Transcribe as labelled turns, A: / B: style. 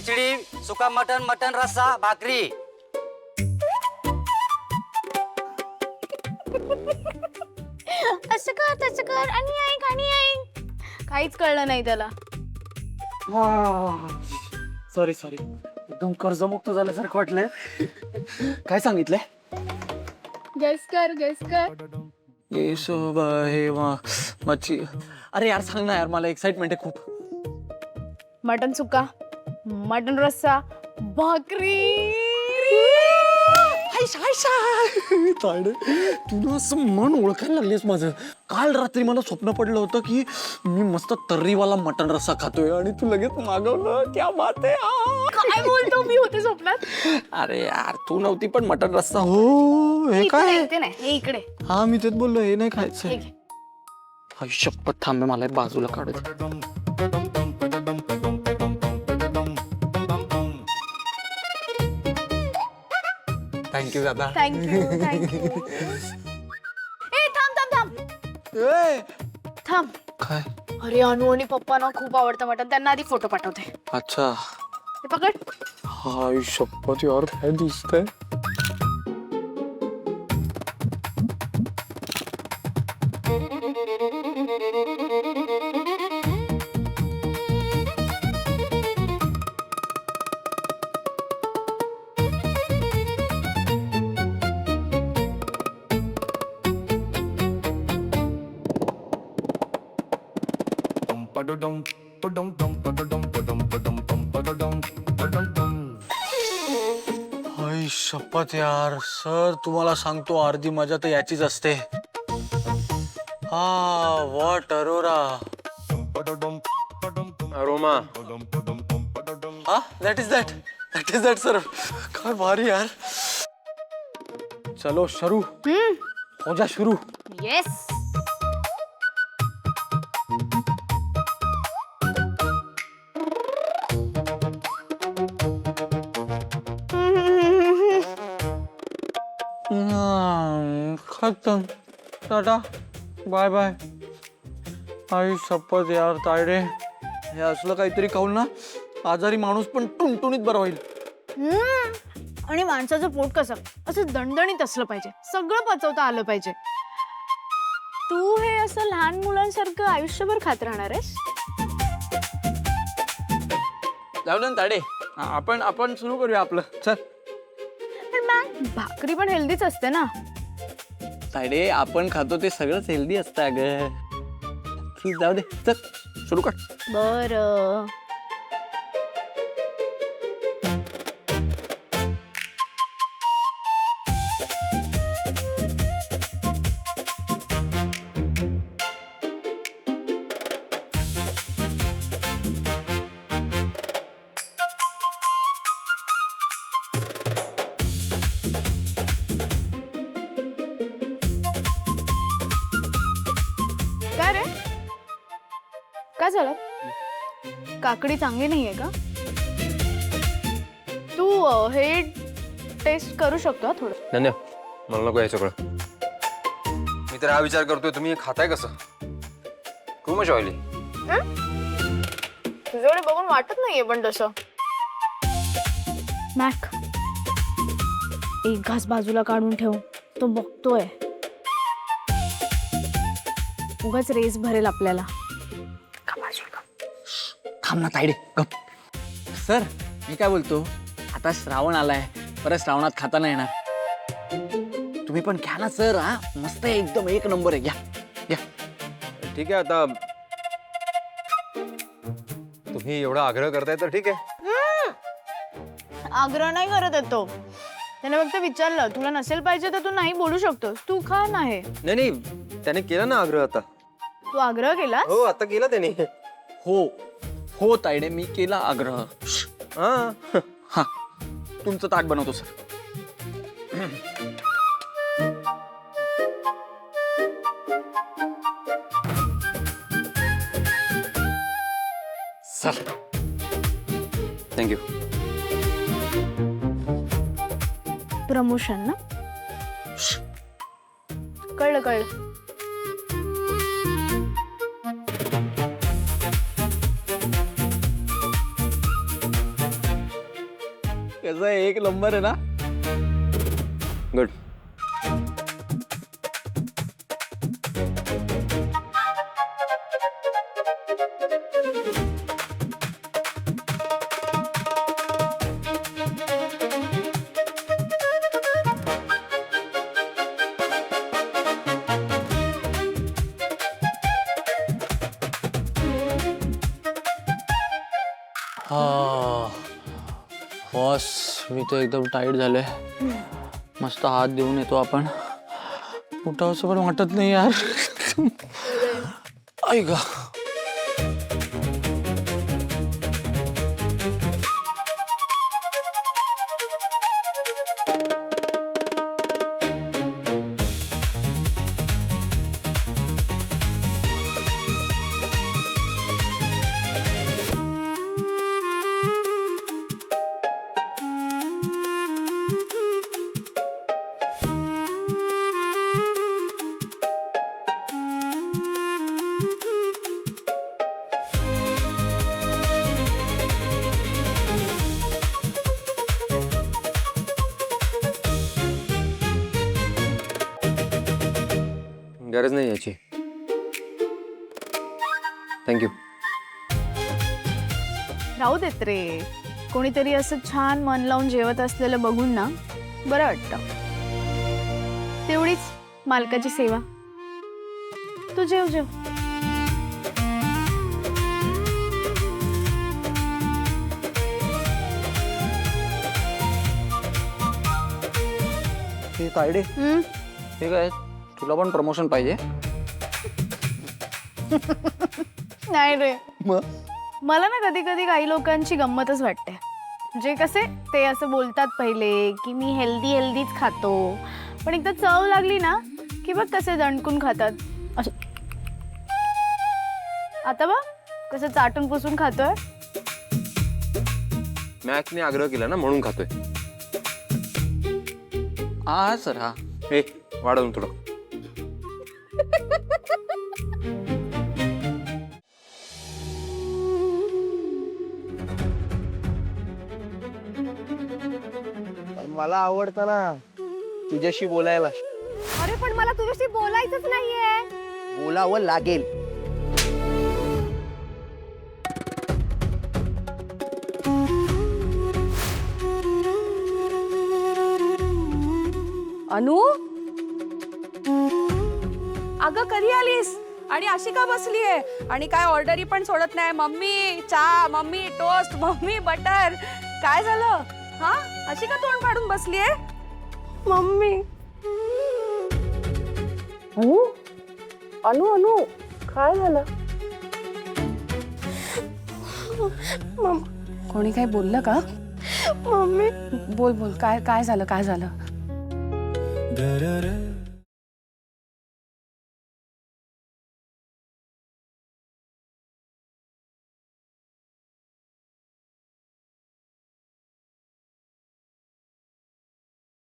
A: खिचडी, सुका mutton, mutton रस्सा, भाकरी.
B: असं कर तसं कर आणि ऐक काहीच कळलं नाही त्याला.
C: सॉरी एकदम कर्जमुक्त झाल्यासारखं वाटलंय. काय सांगितलंय?
B: गेस कर.
C: हे मच्छी. अरे यार सांग ना यार, मला एक्साइटमेंट आहे खूप.
B: मटन सुका, मटन रस्सा, भाकरी.
C: तुला असं मन ओळखायला लागलीस माझं. काल रात्री मला स्वप्न पडलं होतं की मी मस्त तर्रीवाला मटन रस्सा खातोय आणि तू लगेच मागवलं. क्या बात आहे.
B: काय बोलतो, मी होते स्वप्नात.
C: अरे यार तू नव्हती पण मटन रस्सा. हो हे काय?
B: ते नाही, हे इकडे.
C: हा मी तेच बोललो, हे नाही
B: हे
C: खायचं.
B: घे.
C: हा शपथ थांबे, मला एक बाजूला काढू दे. थँक्यू दादा.
B: थँक्यू. ए थांब. थांब.
C: काय?
B: अरे अनु आणि पप्पांना खूप आवडतं मटन, त्यांना आधी फोटो पाठवते.
C: अच्छा.
B: हे पकड.
C: हाय शपथ यार, काय दिसतंय. हाय शपथ यार सर, तुम्हाला सांगतो अर्धी मजा तर याचीच असते. हा व्हॉट अरोरा.
D: अरोमा.
C: हा दॅट इज दॅट सर. काय भारी यार. चलो शुरू हो जा शुरू.
B: येस.
C: खतम. Tata bye bye. आई शपथ यार तायडे, हे असलं काहीतरी खाऊन ना आजारी माणूस पण टुणटुणीत बरा होईल.
B: आणि माणसाचं पोट कसं असं दणदणीत असलं पाहिजे, सगळं पचवता आलं पाहिजे. तू हे असं लहान मुलांसारखं आयुष्यभर खात राहणार आहेस?
C: जाऊ ना तायडे, आपण सुरू करूया आपलं. चल
B: पण मॅम भाकरी पण हेल्दीच असते ना.
C: तायडे, आपण खातो ते सगळंच हेल्दी असतं अगं. ठीक जाऊ दे, चल सुरू कर.
B: बरं. काय रे, काय झालं? काकडी चांगली नाहीये का? तू हे टेस्ट करू शकतो हा थोडं.
D: धन्य, मला नको यायचं सगळं. मी तर हा विचार करतोय तुम्ही खाताय कसं. खूप मजा ऑइली.
B: तुझ्याकडे बघून वाटत नाहीये पण तसं. मॅक, एक घास बाजूला काढून ठेव, तो बघतोय. उगाच रेस भरेल आपल्याला.
C: थांब ना तायडे, गप. सर मी काय बोलतो, आता श्रावण आलाय, परत श्रावणात खाता नाही येणार. तुम्ही पण घ्या ना सर. हा मस्त आहे, एकदम एक नंबर आहे. घ्या घ्या.
D: ठीक आहे, आता तुम्ही एवढा आग्रह करताय तर ठीक आहे.
B: आग्रह नाही करत येतो, त्याने फक्त विचारलं. तुला नसेल पाहिजे तर तू नाही बोलू शकतोस. तू खा ना हे.
D: नाही त्याने केला ना आग्रह आता.
B: तू आग्रह केला?
D: हो आता केला त्याने.
C: हो हो तायडे, मी केला आग्रह.
D: हा
C: हा तुमचं ताट बनवतो सर. Sir
D: thank you.
B: प्रमोशन ना. कळलं.
C: कसं आहे, एक नंबर आहे ना.
D: गुड.
C: बॉस मी तर एकदम टाईट झालोय. मस्त हात देऊन येतो आपण. उठावसं पण वाटत नाही यार. ऐका
D: गरज नाही याची. थँक्यू.
B: राहू देत रे. कोणीतरी असं छान मन लावून जेवत असलेलं बघून ना बरं वाटतं. तेवढीच मालकाची सेवा. तू जेव जेव.
C: हे तायडे हे काय, तुला पण प्रमोशन पाहिजे?
B: नाही रे.
C: मग
B: मला ना कधी कधी काही लोकांची गंमतच वाटते. जे कसे ते असं बोलतात पहिले की मी हेल्दीच खातो, पण एकदा चव लागली ना की बघ कसे दणकून खातात. आता बघ कसं चाटून पुसून खातोय.
D: मॅक्सने आग्रह केला ना म्हणून खातोय.
C: हा सर. हा
D: हे वाढवून थोडं.
E: मला आवडतं ना तुझ्याशी बोलायला.
F: अरे पण मला तुझ्याशी बोलायचंच नाहीये.
E: बोलावं लागेल.
F: अनु, अगं कधी आलीस आणि अशी का बसलीये आणि काय ऑर्डरी पण सोडत नाही. मम्मी चहा, मम्मी टोस्ट, मम्मी बटर. काय झालं हा? अशी का तोंड फाडून बसलीये? मम्मी. अनु अनु काय झालं? कोणी काही बोललं का? मम्मी बोल बोल. काय काय झालं? काय झालं?